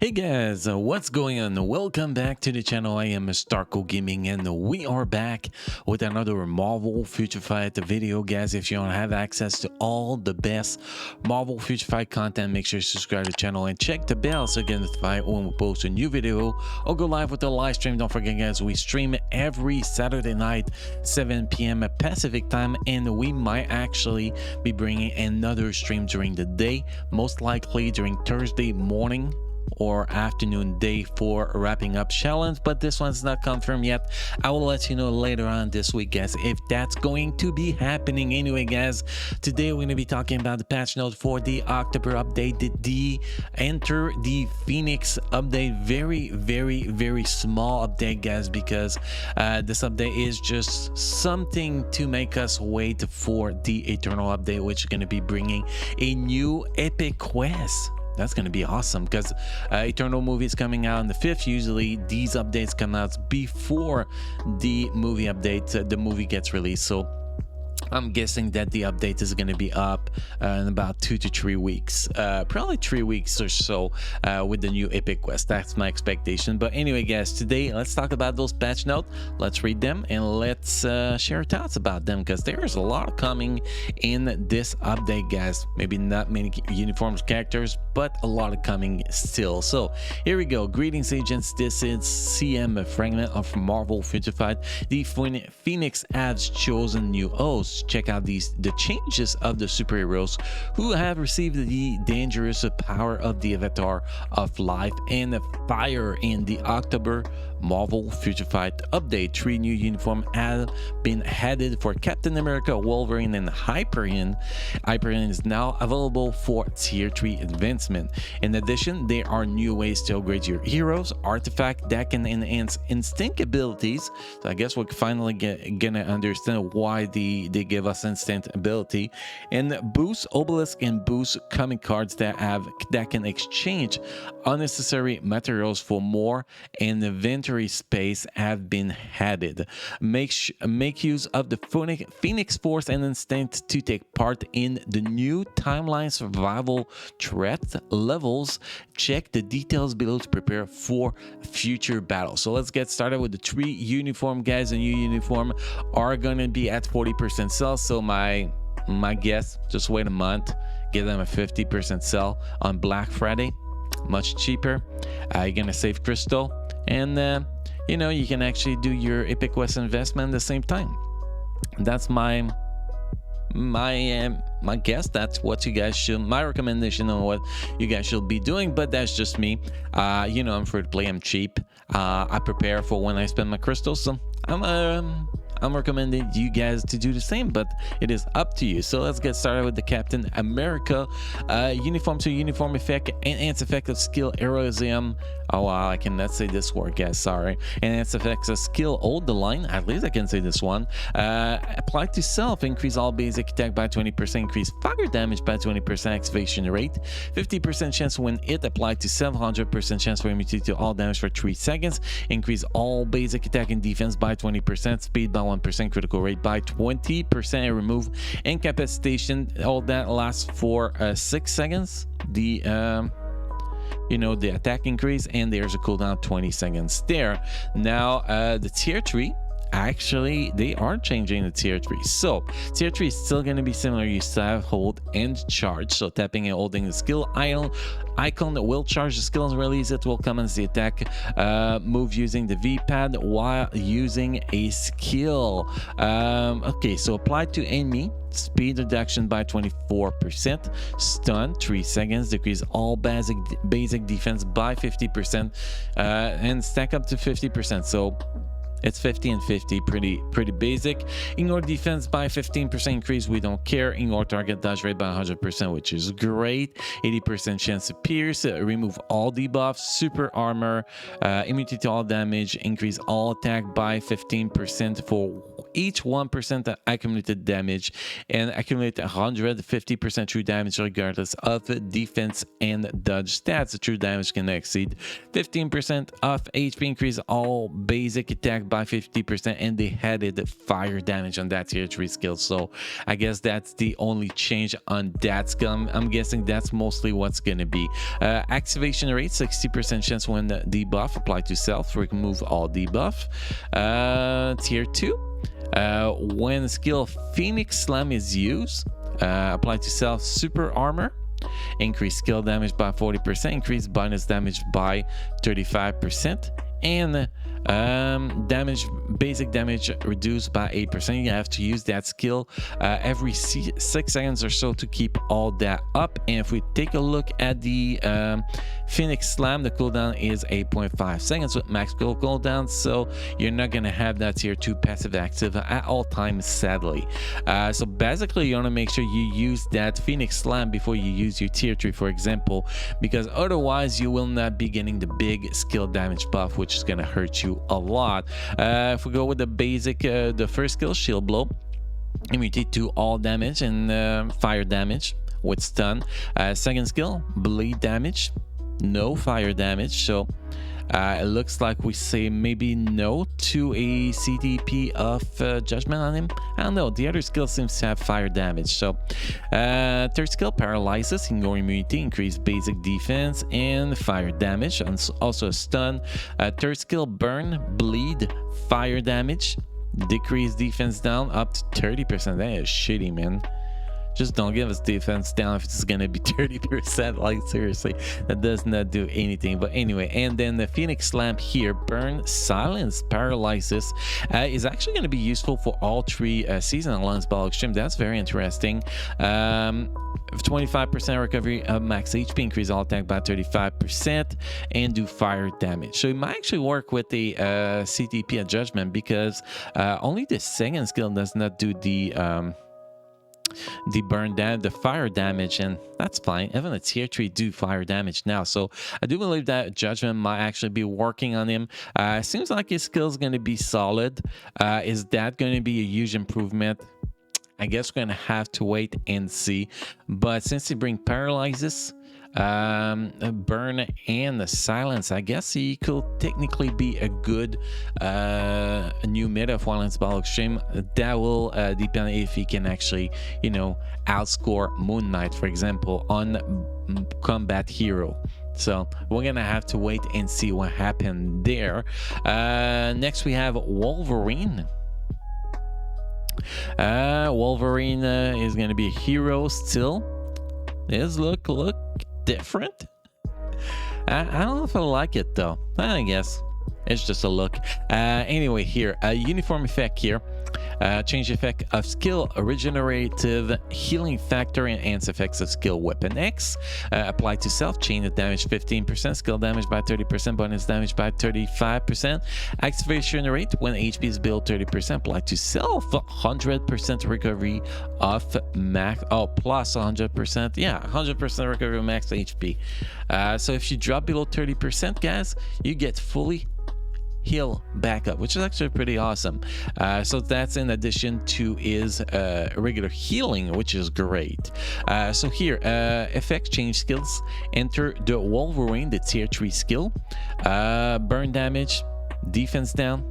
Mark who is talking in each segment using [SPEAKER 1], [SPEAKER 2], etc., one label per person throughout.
[SPEAKER 1] Hey guys, what's going on? Welcome back to the channel. I am Starco Gaming and we are back with another Marvel Future Fight video. Guys, if you don't have access to all the best Marvel Future Fight content, make sure to subscribe to the channel and check the bell so you get notified when we post a new video or go live with the live stream. Don't forget guys, we stream every Saturday night 7 p.m. Pacific time, and we might actually be bringing another stream during the day, most likely during Thursday morning or afternoon day for wrapping up challenge, but this one's not confirmed yet. I will let you know later on this week guys if that's going to be happening. Anyway guys, today we're going to be talking about the patch note for the October update, the Enter the Phoenix update. Very small update guys, because this update is just something to make us wait for the Eternal update, which is going to be bringing a new epic quest. That's going to be awesome because Eternal movie is coming out on the 5th. Usually these updates come out before the movie update, the movie gets released. So I'm guessing that the update is going to be up in about 2 to 3 weeks, probably 3 weeks or so with the new epic quest. That's my expectation. But anyway guys, today let's talk about those patch notes. Let's read them and let's share thoughts about them, because there's a lot coming in this update guys. Maybe not many uniform characters, but a lot of coming still. So here we go. Greetings agents, this is CM, a fragment of Marvel Future Fight. The Phoenix has chosen new hosts. Check out the changes of the superheroes who have received the dangerous power of the avatar of life and fire in the October Marvel Future Fight update. 3 new uniforms have been added for Captain America, Wolverine, and Hyperion. Hyperion is now available for tier 3 advancement. In addition, there are new ways to upgrade your heroes, artifacts that can enhance instinct abilities. So I guess we're finally gonna understand why they give us instant ability, and boost obelisk and boost comic cards that can exchange unnecessary materials for more, and inventory space have been added. Make use of the Phoenix Force and instinct to take part in the new timeline survival threat levels. Check the details below to prepare for future battles. So let's get started with the 3 uniform guys. The new uniform are gonna be at 40% sell. So my guess, just wait a month, give them a 50% sell on Black Friday, much cheaper. You're gonna save crystal, and you know, you can actually do your epic quest investment at the same time. That's my guess. That's what you guys should, my recommendation on what you guys should be doing, but that's just me. You know, I'm free to play, I'm cheap. I prepare for when I spend my crystals, so I'm recommending you guys to do the same, but it is up to you. So let's get started with the Captain America uniform. To uniform effect, enhance effect of skill heroism. Oh wow, I cannot say this word guys, sorry. Enhance effects of skill, hold the line, at least I can say this one. Apply to self, increase all basic attack by 20%, increase fire damage by 20%, activation rate 50% chance when it applied to 700% chance for immunity to all damage for 3 seconds, increase all basic attack and defense by 20%, speed by 1%, critical rate by 20%, and remove incapacitation. All that lasts for 6 seconds. The you know, the attack increase, and there's a cooldown 20 seconds there. Now the tier 3, actually they are changing the tier 3. So tier 3 is still going to be similar. You still have hold and charge. So tapping and holding the skill icon will charge the skill and release it will come as the attack move using the V-pad while using a skill. Okay, so apply to enemy, speed reduction by 24%, stun 3 seconds, decrease all basic defense by 50%, and stack up to 50%. So it's 50 and 50, pretty basic. Ignore defense by 15% increase, we don't care. Ignore target dodge rate by 100%, which is great. 80% chance to pierce, remove all debuffs, super armor, immunity to all damage, increase all attack by 15% for each 1% accumulated damage, and accumulate 150% true damage regardless of defense and dodge stats. The true damage can exceed 15% of HP, increase all basic attack attack by 50%, and they added fire damage on that tier 3 skill. So I guess that's the only change on that skill. I'm guessing that's mostly what's gonna be. Activation rate 60% chance when the debuff applied to self, remove all debuff. Tier 2, when skill Phoenix Slam is used, applied to self, super armor, increase skill damage by 40%, increase bonus damage by 35%, and basic damage reduced by 8%. You have to use that skill every 6 seconds or so to keep all that up. And if we take a look at the Phoenix Slam, the cooldown is 8.5 seconds with max cooldown, so you're not gonna have that tier 2 passive active at all times, sadly. So basically you want to make sure you use that Phoenix Slam before you use your tier 3, for example, because otherwise you will not be getting the big skill damage buff, which is gonna hurt you a lot. If we go with the basic, the first skill, Shield Blow, immunity to all damage and fire damage with stun. Second skill, Bleed damage, no fire damage. So it looks like we say maybe no to a CTP of Judgment on him. I don't know. The other skill seems to have fire damage. So third skill, Paralysis, ignore immunity, increase basic defense and fire damage. Also a stun. Third skill, Burn, Bleed, fire damage, decrease defense down up to 30%. That is shitty, man. Just don't give us defense down if it's gonna be 30%. Like, seriously, that does not do anything. But anyway, and then the Phoenix Slam here, Burn, Silence, Paralysis, is actually going to be useful for all 3 season Alliance Battle Extreme. That's very interesting. 25% recovery of max HP, increase all attack by 35%, and do fire damage. So it might actually work with the CTP at Judgment, because only the second skill does not do the burn down, the fire damage, and that's fine. Even a tier 3 do fire damage now, so I do believe that Judgment might actually be working on him. Seems like his skill is going to be solid. Is that going to be a huge improvement? I guess we're gonna have to wait and see. But since he bring Paralyzes, Burn, and the Silence, I guess he could technically be a good new meta for Alliance Battle Extreme. That will depend if he can actually, you know, outscore Moon Knight, for example, on combat hero. So we're gonna have to wait and see what happened there. Next we have Wolverine. Wolverine is gonna be a hero still. His look different. I don't know if I like it though. I guess it's just a look. Anyway, here a uniform effect here. Change effect of skill, regenerative healing factor, and enhance effects of skill weapon X. Apply to self, chain of damage 15%, skill damage by 30%, bonus damage by 35%. Activation rate when HP is below 30%. Apply to self, 100% recovery of max. Oh, plus 100%. Yeah, 100% recovery of max HP. So if you drop below 30%, guys, you get fully heal back up, which is actually pretty awesome. So that's in addition to his regular healing, which is great. So here, effect change skills. Enter the Wolverine, the tier 3 skill. Burn damage, defense down,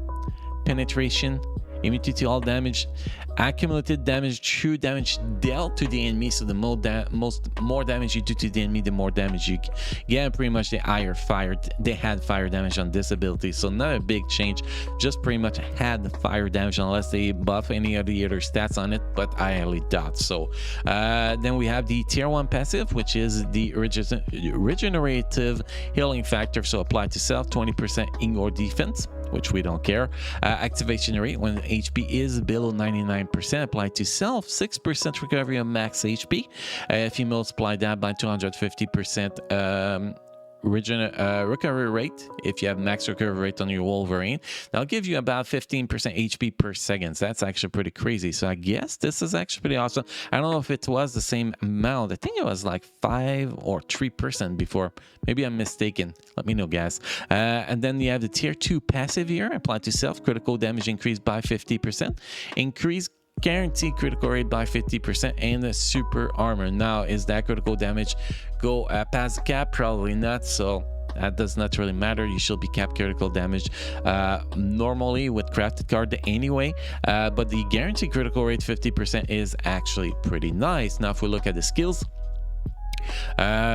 [SPEAKER 1] penetration, immunity to all damage, accumulated damage, true damage dealt to the enemy. So the more damage you do to the enemy, the more damage you get. Pretty much the higher fire, they had fire damage on this ability, so not a big change, just pretty much had fire damage unless they buff any of the other stats on it, but I highly doubt so. Then we have the tier 1 passive, which is the regenerative healing factor. So apply to self, 20% ignore defense, which we don't care. Activation rate when HP is below 99%. Apply to self, 6% recovery of max HP. If you multiply that by 250% recovery rate, if you have max recovery rate on your Wolverine, that'll give you about 15% HP per second. So that's actually pretty crazy. So I guess this is actually pretty awesome. I don't know if it was the same amount. I think it was like 5 or 3% before. Maybe I'm mistaken. Let me know, guys. And then you have the tier 2 passive here. Apply to self, critical damage increased by 50%. Increase guaranteed critical rate by 50%, and the super armor. Now, is that critical damage go past the cap? Probably not. So that does not really matter. You should be cap critical damage normally with crafted card anyway, but the guaranteed critical rate 50% is actually pretty nice. Now if we look at the skills,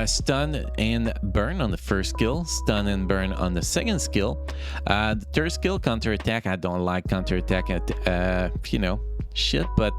[SPEAKER 1] stun and burn on the first skill, stun and burn on the second skill. The third skill, counter attack. I don't like counter attack at shit, but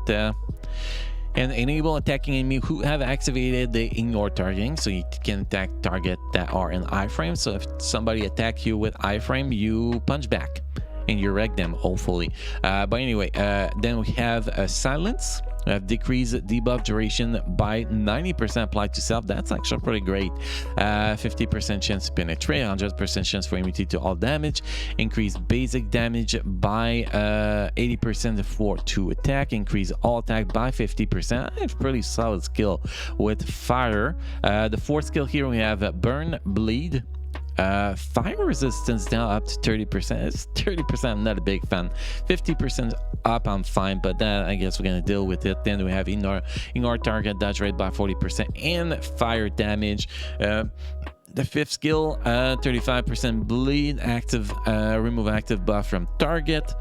[SPEAKER 1] and enable attacking enemy who have activated the ignore targeting, so you can attack target that are in iframe. So if somebody attacks you with iframe, you punch back and you wreck them, hopefully. But anyway, then we have silence. We have decrease debuff duration by 90% applied to self. That's actually pretty great. 50% chance to penetrate, 100% chance for immunity to all damage. Increase basic damage by 80% for to attack. Increase all attack by 50%. It's pretty solid skill with fire. The fourth skill here we have burn, bleed. Fire resistance now up to 30%. It's 30%. I'm not a big fan. 50% up, I'm fine, but that I guess we're gonna deal with it. Then we have ignore target dodge rate by 40% and fire damage. The fifth skill, 35% bleed, active, remove active buff from target,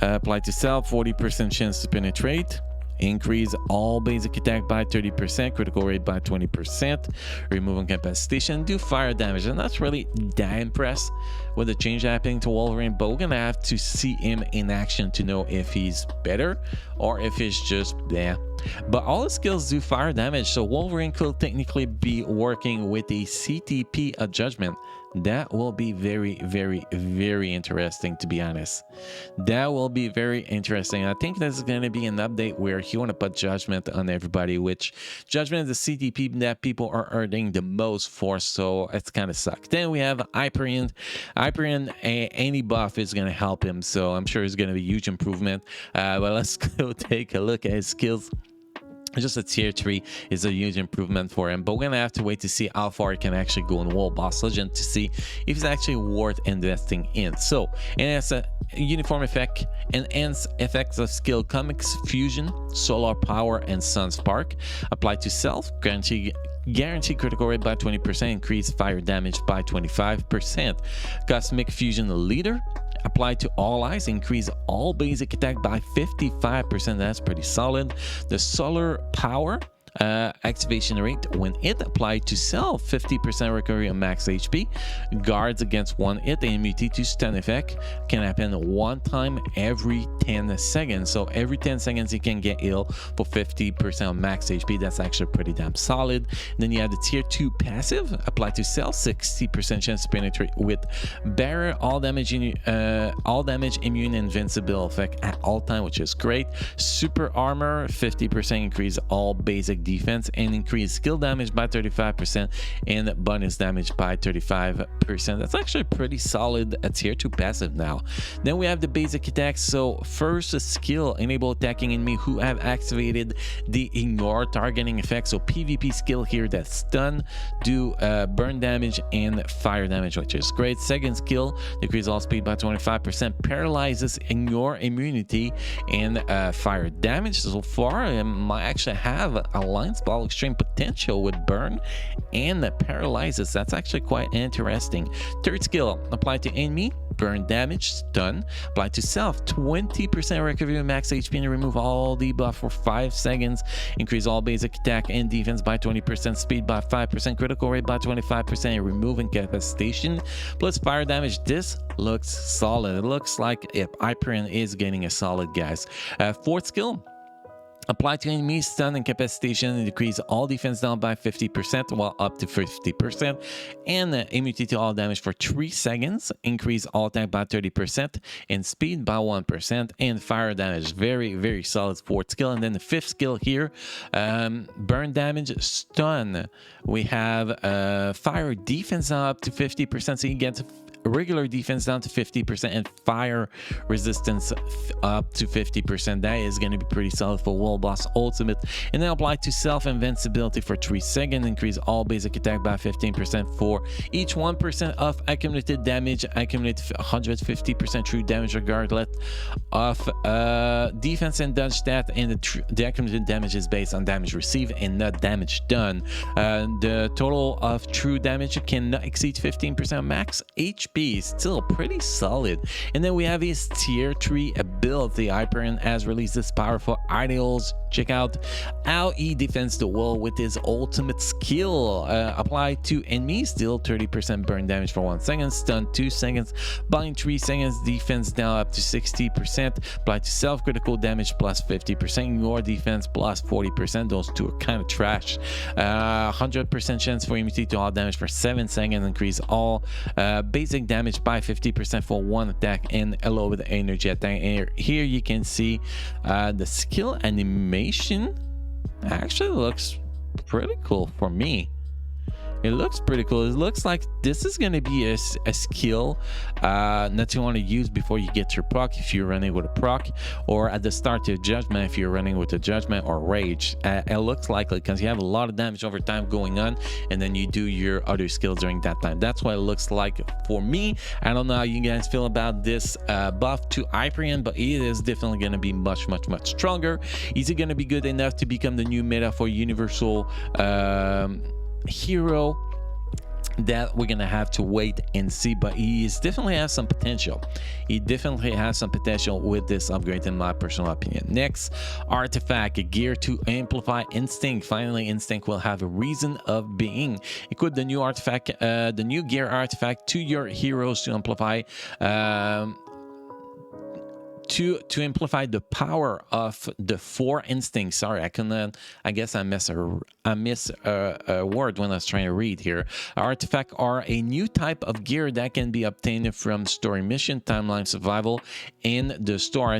[SPEAKER 1] apply to self, 40% chance to penetrate. Increase all basic attack by 30%, critical rate by 20%, remove incapacitation, do fire damage. I'm not really that impressed with the change happening to Wolverine, but we're gonna have to see him in action to know if he's better or if it's just there. But all the skills do fire damage, so Wolverine could technically be working with a CTP of Judgment. That will be very, very, very interesting, to be honest. That will be very interesting. I think there's going to be an update where he want to put Judgment on everybody, which Judgment is the CTP that people are earning the most for, so it's kind of sucks. Then we have Hyperion. Hyperion, any buff is going to help him, so I'm sure it's going to be a huge improvement. But let's go take a look at his skills. Just a tier 3 is a huge improvement for him, but we're gonna have to wait to see how far he can actually go in World Boss Legend to see if it's actually worth investing in. So enhance a uniform effect, enhance effects of skill comics fusion, solar power, and sun spark. Apply to self, guarantee critical rate by 20%, increase fire damage by 25%. Cosmic fusion leader. Apply to all eyes, increase all basic attack by 55%. That's pretty solid. The solar power activation rate when it applied to self, 50% recovery on max HP, guards against one hit, and immunity to stun effect can happen one time every 10 seconds. So every 10 seconds you can get ill for 50% on max HP. That's actually pretty damn solid. Then you have the tier 2 passive, apply to self, 60% chance to penetrate with barrier, all damage immune invincible effect at all time, which is great. Super armor, 50% increase all basic defense and increase skill damage by 35% and bonus damage by 35%. That's actually pretty solid at tier 2 passive now. Then we have the basic attacks. So first skill, enable attacking enemy who have activated the ignore targeting effect. So PvP skill here, that's stun, do burn damage and fire damage, which is great. Second skill, decrease all speed by 25%, paralyzes ignore immunity and fire damage. So far I might actually have a Alliance Ball extreme potential with burn and paralyzes. That's actually quite interesting. Third skill, apply to enemy, burn damage, stun. Apply to self, 20% recovery max HP and remove all debuff for 5 seconds. Increase all basic attack and defense by 20%, speed by 5%, critical rate by 25%, and remove incapacitation plus fire damage. This looks solid. It looks like Hyperion is getting a solid, guys. Fourth skill, apply to enemies, stun, incapacitation, and decrease all defense down by 50%, while up to 50%, and immunity to all damage for 3 seconds. Increase all attack by 30%, and speed by 1%, and fire damage. Very, very solid fourth skill. And then the fifth skill here, burn damage, stun. We have fire defense now up to 50%, so you get regular defense down to 50% and fire resistance up to 50%. That is going to be pretty solid for World Boss Ultimate. And then apply to self invincibility for 3 seconds. Increase all basic attack by 15% for each 1% of accumulated damage. Accumulate 150% true damage regardless of defense and dodge stat. And the accumulated damage is based on damage received and not damage done. The total of true damage cannot exceed 15% max HP. Still pretty solid. And then we have his tier 3 ability. Hyperion has released this powerful ideals. Check out how he defends the world with his ultimate skill. Apply to enemies, deal 30% burn damage for 1 second, stun 2 seconds, bind 3 seconds, defense down up to 60%. Apply to self critical damage plus 50%, your defense plus 40%. Those two are kind of trash. 100% chance for immunity to all damage for 7 seconds. Increase all basic damage by 50% for 1 attack and a low with energy attack. And here you can see the skill animation actually looks pretty cool for me. It looks pretty cool. It looks like this is going to be a skill that you want to use before you get your proc if you're running with a proc, or at the start of your judgment if you're running with a judgment or rage. It looks likely because you have a lot of damage over time going on, and then you do your other skills during that time. That's what it looks like for me. I don't know how you guys feel about this buff to Hyperion, but it is definitely going to be much stronger. Is it going to be good enough to become the new meta for Universal hero? That we're gonna have to wait and see, but he definitely has some potential. He definitely has some potential with this upgrade, in my personal opinion. Next artifact, a gear to amplify instinct. Finally, instinct will have a reason of being. Equip the new artifact, the new gear artifact to your heroes to amplify to amplify the power of the 4 instincts. Sorry, I guess I miss a word when I was trying to read here. Artifacts are a new type of gear that can be obtained from story mission, timeline survival, and the store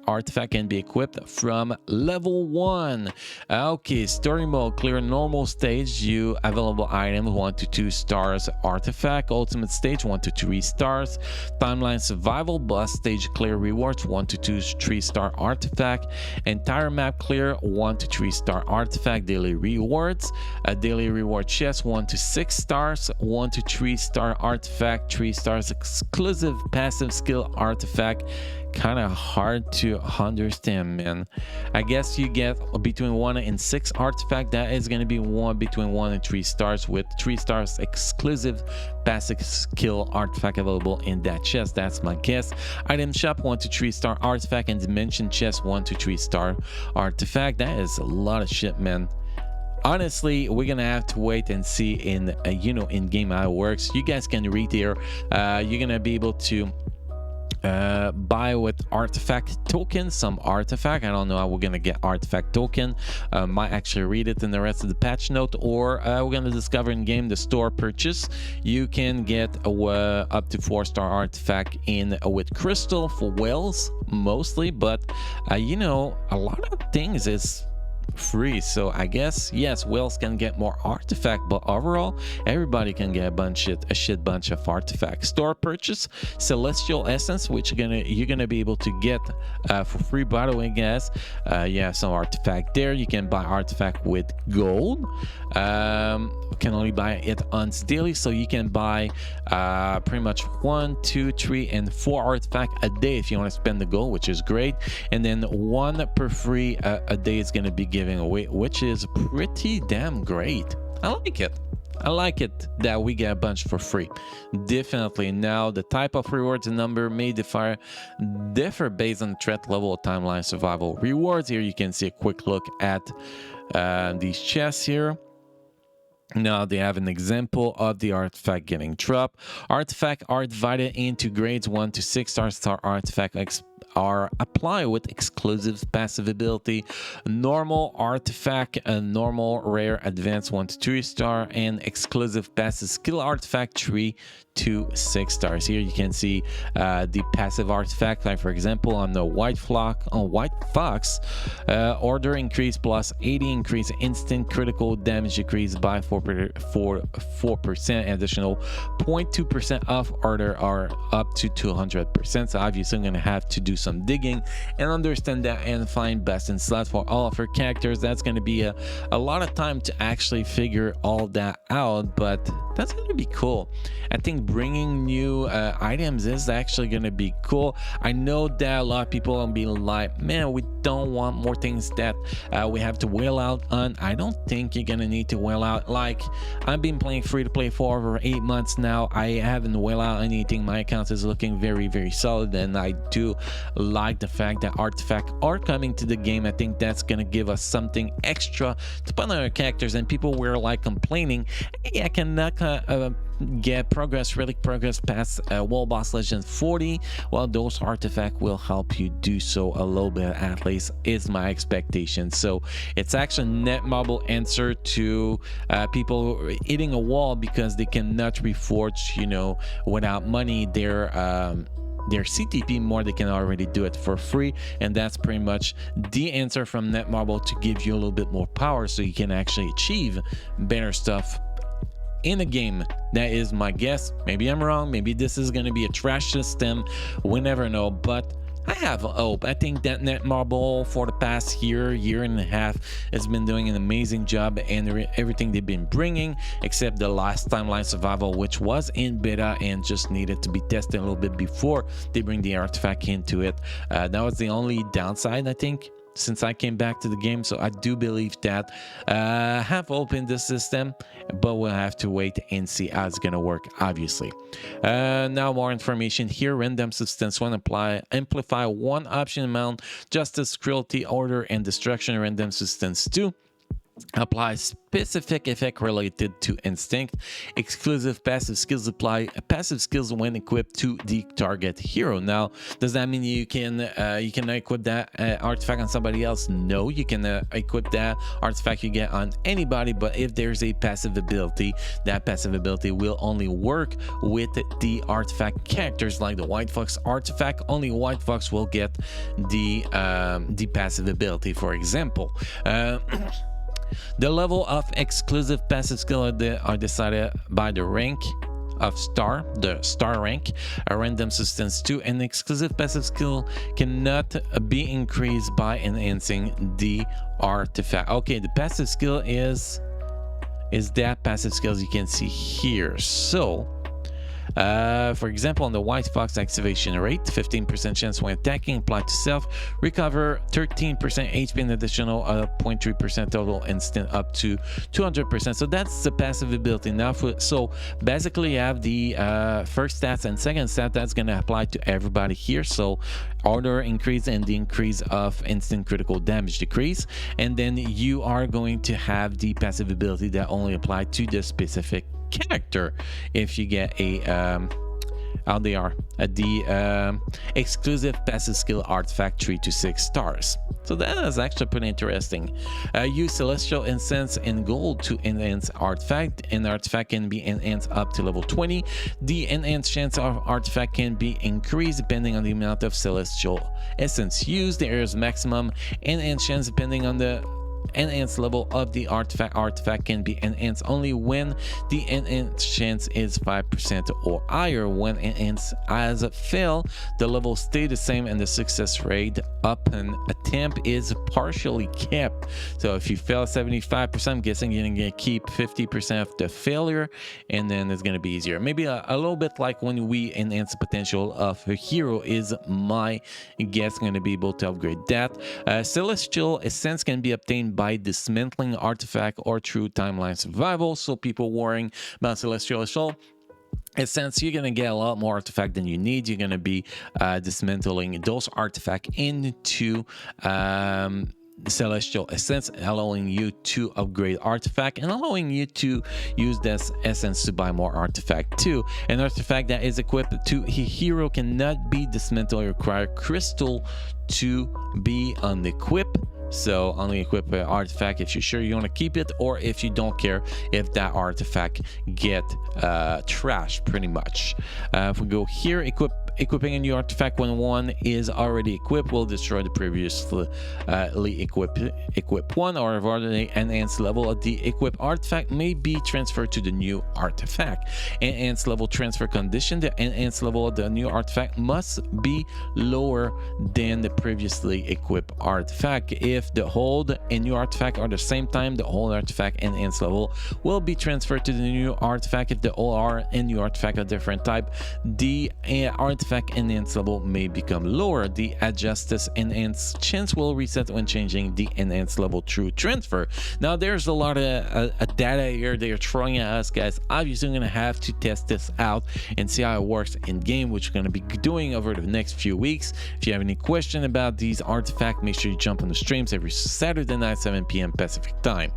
[SPEAKER 1] artifact can be equipped from level 1. Okay, story mode, clear normal stage, you available items 1 to 2 stars artifact. Ultimate stage 1 to 3 stars. Timeline survival, boss stage clear rewards 1 to 2 3-star artifact. Entire map clear 1 to 3-star artifact. Daily rewards, a daily reward chest 1 to 6 stars, 1 to 3-star artifact, 3 stars exclusive passive skill artifact. Kind of hard to understand, man. I guess you get between 1 and 6 artifact. That is going to be between 1 and 3 stars with 3 stars exclusive passive skill artifact available in that chest. That's my guess. Item shop 1 to 3-star artifact and dimension chest 1 to 3-star artifact. That is a lot of shit, man. Honestly, we're gonna have to wait and see in in game how it works. You guys can read here. You're gonna be able to buy with artifact token some artifact. I don't know how we're gonna get artifact token. Might actually read it in the rest of the patch note, or we're gonna discover in game the store purchase. You can get up to 4-star artifact in with crystal for whales mostly, but a lot of things is free, so I guess yes, whales can get more artifact, but overall everybody can get a shit bunch of artifacts. Store purchase celestial essence, which you're gonna be able to get for free, by the way, guys. Yeah, some artifact there. You can buy artifact with gold. Can only buy it once daily, so you can buy pretty much 1, 2, 3, and 4 artifact a day if you want to spend the gold, which is great. And then 1 per free a day is going to be giving away, which is pretty damn great. I like it. I like it that we get a bunch for free. Definitely. Now, the type of rewards and number may differ based on the threat level, timeline, survival rewards. Here you can see a quick look at these chests here. Now they have an example of the artifact getting dropped. Artifacts are divided into grades 1 to 6 star artifact are applied with exclusive passive ability, normal artifact, a normal rare advanced 1 to 3 star, and exclusive passive skill artifact 3 to 6 stars. Here you can see the passive artifact, like for example on the white fox, order increase plus 80 increase instant critical damage decrease by 4%, additional 0.2% off order are up to 200%. So obviously I'm gonna have to do some digging and understand that and find best in slot for all of her characters. That's gonna be a lot of time to actually figure all that out, but that's gonna be cool. I think bringing new items is actually gonna be cool. I know that a lot of people will be like, man, we don't want more things that we have to whale out on. I don't think you're gonna need to whale out. Like, I've been playing free to play for over 8 months now. I haven't whale out anything. My account is looking very, very solid, and I do like the fact that artifacts are coming to the game. I think that's gonna give us something extra to put on our characters, and people were like complaining, hey, I cannot get relic progress past World Boss Legend 40. Well, those artifacts will help you do so a little bit, at least is my expectation. So it's actually Netmarble answer to people hitting a wall because they cannot reforge, you know, without money their CTP more. They can already do it for free, and that's pretty much the answer from Netmarble to give you a little bit more power so you can actually achieve better stuff in a game. That is my guess. Maybe I'm wrong. Maybe this is going to be a trash system. We never know, but I have hope. I think that Netmarble for the past year and a half has been doing an amazing job, and everything they've been bringing, except the last timeline survival, which was in beta and just needed to be tested a little bit before they bring the artifact into it. That was the only downside, I think, since I came back to the game. So I do believe that have opened the system, but we'll have to wait and see how it's gonna work, obviously. Now more information here. Random substance 1 amplify 1 option amount, justice, cruelty, order, and destruction. Random substance 2 apply specific effect related to instinct. Exclusive passive skills apply passive skills when equipped to the target hero. Now, does that mean you can equip that artifact on somebody else? No, you can equip that artifact you get on anybody, but if there's a passive ability, that passive ability will only work with the artifact characters. Like the white fox artifact, only white fox will get the passive ability, for example. The level of exclusive passive skill are decided by the rank of the star rank. A random substance 2, an exclusive passive skill cannot be increased by enhancing the artifact. Okay, the passive skill is that passive skills you can see here. So for example, on the white fox, activation rate 15% chance when attacking, applied to self, recover 13% HP and additional 0.3% total instant up to 200%. So that's the passive ability. Now so basically you have the first stats and second stat that's going to apply to everybody here. So order increase and the increase of instant critical damage decrease, and then you are going to have the passive ability that only apply to the specific character. If you get a how they are the exclusive passive skill artifact 3 to 6 stars. So that is actually pretty interesting. Use celestial incense and gold to enhance artifact. An artifact can be enhanced up to level 20. The enhanced chance of artifact can be increased depending on the amount of celestial essence used. There is maximum enhanced chance depending on the enhanced level of the artifact can be enhanced only when the enhanced chance is 5% or higher. When enhanced has failed, the level stay the same and the success rate upon attempt is partially kept. So if you fail 75%, I'm guessing you're gonna keep 50% of the failure, and then it's gonna be easier. Maybe a little bit like when we enhance the potential of a hero is my guess. Gonna be able to upgrade that. Celestial essence can be obtained by dismantling artifact or through timeline survival. So people worrying about celestial essence, you're gonna get a lot more artifact than you need. You're gonna be dismantling those artifacts into celestial essence, allowing you to upgrade artifact and allowing you to use this essence to buy more artifact too. An artifact that is equipped to a hero cannot be dismantled or require crystal to be unequipped. So only equip an artifact if you're sure you want to keep it, or if you don't care if that artifact get trashed, pretty much. If we go here, equipping a new artifact when one is already equipped will destroy the previously equipped one, or avoid the enhanced level of the equipped artifact may be transferred to the new artifact. Enhanced level transfer condition: the enhanced level of the new artifact must be lower than the previously equipped artifact. If the hold and new artifact are the same time, the hold artifact enhanced level will be transferred to the new artifact. If the hold and new artifact are different type, the artifact enhanced level may become lower. The adjusted enhanced chance will reset when changing the enhanced level through transfer. Now there's a lot of data here they're throwing at us, guys. Obviously, I'm gonna have to test this out and see how it works in game, which we're gonna be doing over the next few weeks. If you have any question about these artifacts, make sure you jump on the streams every Saturday night, 7 p.m. Pacific time.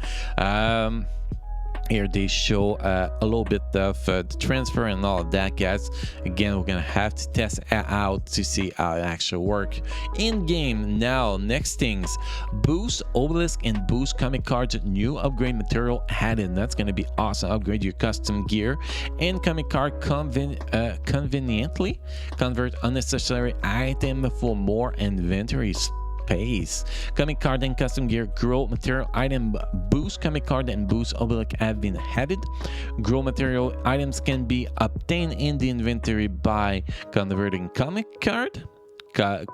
[SPEAKER 1] Here they show a little bit of the transfer and all of that, guys. Again, we're gonna have to test it out to see how it actually works in game. Now, next things: boost obelisk and boost comic cards, new upgrade material added. That's gonna be awesome. Upgrade your custom gear and comic card conveniently. Convert unnecessary item for more inventory space. Comic card and custom gear grow material item boost comic card and boost obelisk have been added. Grow material items can be obtained in the inventory by converting comic card,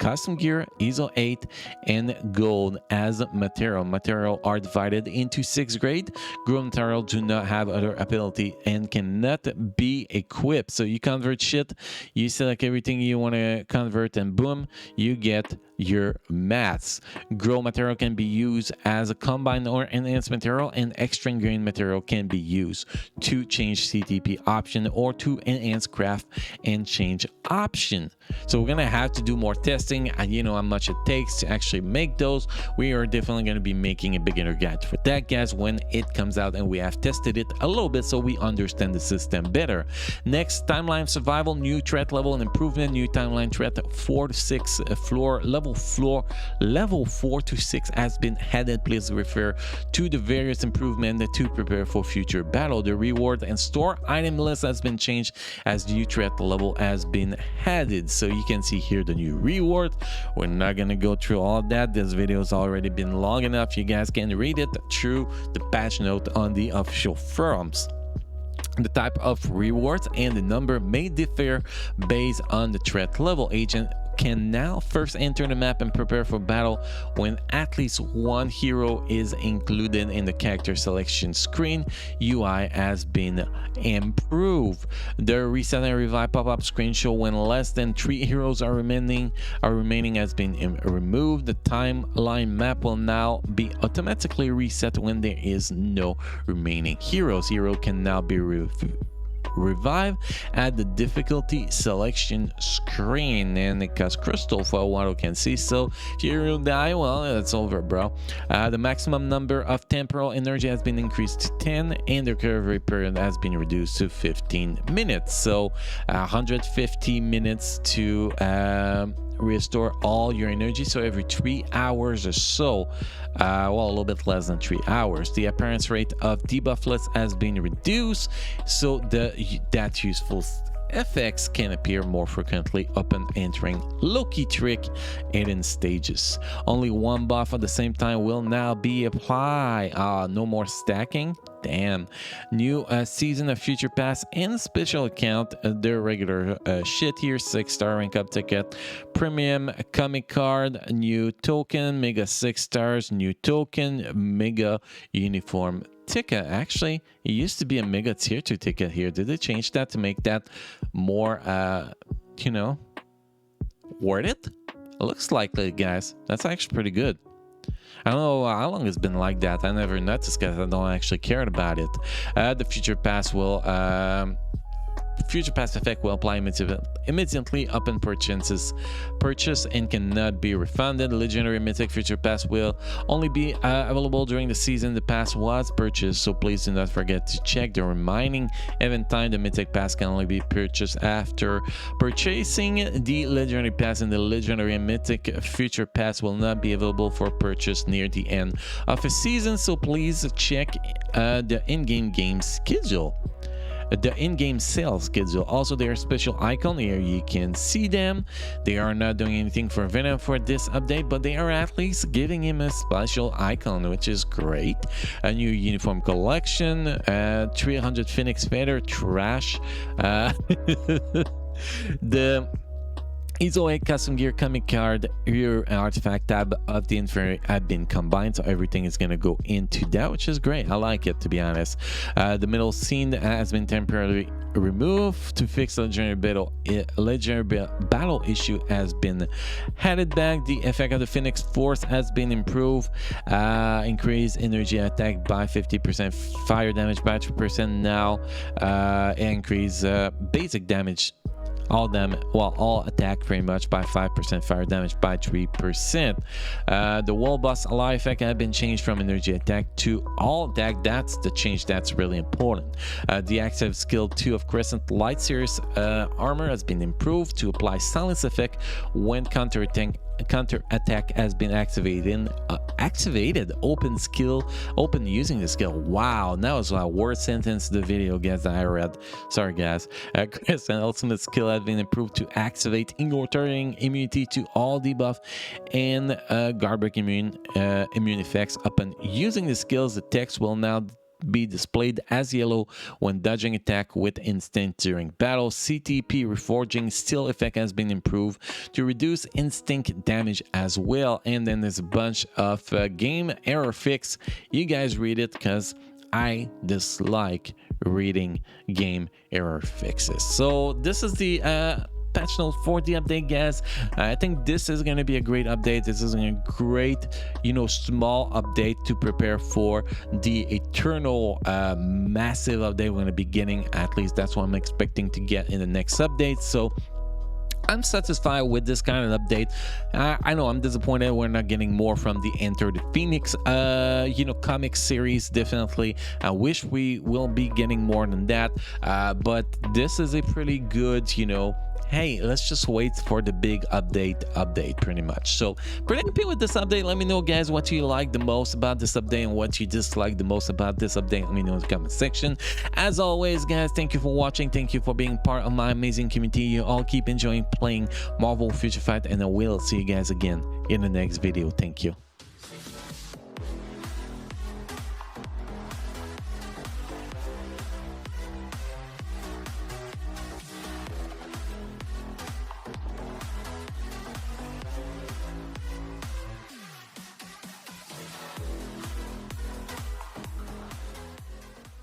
[SPEAKER 1] custom gear, ISO 8, and gold as material. Material are divided into 6 grades. Grow material do not have other ability and cannot be equipped. So you convert shit, you select everything you want to convert, and boom, you get your mats. Grow material can be used as a combine or enhanced material, and extra grain material can be used to change CTP option or to enhance craft and change option. So we're gonna have to do more testing, and you know how much it takes to actually make those. We are definitely going to be making a beginner guide for that, guys, when it comes out, and we have tested it a little bit so we understand the system better. Next, timeline survival, new threat level and improvement. New timeline threat 4 to 6 floor level 4 to 6 has been added. Please refer to the various improvements to prepare for future battle. The reward and store item list has been changed as new threat level has been added. So you can see here the new reward. We're not gonna go through all of that. This video has already been long enough. You guys can read it through the patch note on the official forums. The type of rewards and the number may differ based on the threat level. Agent can now first enter the map and prepare for battle when at least one hero is included in the character selection screen. UI has been improved. The reset and revive pop-up screen show when less than 3 heroes are remaining has been removed. The timeline map will now be automatically reset when there is no remaining heroes. Hero can now be revive at the difficulty selection screen, and it costs crystal for what we can see. So if you die, well, that's over, bro. The maximum number of temporal energy has been increased to 10, and the recovery period has been reduced to 15 minutes. So 150 minutes to restore all your energy, so every 3 hours or so. Well, a little bit less than 3 hours. The appearance rate of debuff list has been reduced, so that useful effects can appear more frequently upon entering Loki trick hidden stages. Only one buff at the same time will now be applied. No more stacking. Damn. New season of future pass and special account. Their regular shit here. 6-star rank up ticket, premium comic card, new token, mega 6 stars, new token, mega uniform ticket. Actually, it used to be a mega tier 2 ticket here. Did they change that to make that more you know, worth it? It looks like it, guys. That's actually pretty good. I don't know how long it's been like that. I never noticed because I don't actually care about it. The future pass will future pass effect will apply immediately upon purchase and cannot be refunded. Legendary mythic future pass will only be available during the season the pass was purchased, so please do not forget to check the remaining event time. The mythic pass can only be purchased after purchasing the legendary pass, and the legendary and mythic future pass will not be available for purchase near the end of a season, so please check the in-game schedule. The in-game sales schedule. Also, their special icon here, you can see them. They are not doing anything for Venom for this update, but they are at least giving him a special icon, which is great. A new uniform collection, 300 Phoenix Feather, trash. The Ezoic custom gear comic card here artifact tab of the infantry have been combined, so everything is going to go into that, which is great. I like it, to be honest. The middle scene has been temporarily removed to fix legendary battle issue has been added back. The effect of the Phoenix Force has been improved. Increase energy attack by 50%, fire damage by 2% now. Increase basic damage, all attack pretty much by 5%, fire damage by 3%. The wall boss ally effect had been changed from energy attack to all attack. That's the change that's really important. The active skill 2 of Crescent Light Series armor has been improved to apply silence effect when counter attack has been activated. Open using the skill. Wow, that was a word sentence the video, guys, that I read. Sorry, guys. Crescent ultimate skill has been improved to activate ingoing immunity to all debuff and Garbage immune effects. Upon using the skills, the text will now be displayed as yellow when dodging attack with instinct during battle. CTP reforging steel effect has been improved to reduce instinct damage as well. And then there's a bunch of game error fix. You guys read it, because I dislike reading game error fixes. So this is the patch note for the update, guys. I think this is going to be a great update. This is a great, small update to prepare for the eternal massive update we're going to be getting. At least that's what I'm expecting to get in the next update. So I'm satisfied with this kind of update. I know I'm disappointed we're not getting more from the Enter the Phoenix comic series. Definitely I wish we will be getting more than that, but this is a pretty good, hey, let's just wait for the big update pretty much. So pretty happy with this update. Let me know, guys, what you like the most about this update and what you dislike the most about this update. Let me know in the comment section. As always, guys, thank you for watching. Thank you for being part of my amazing community. You all keep enjoying playing Marvel Future Fight, and I will see you guys again in the next video. Thank you.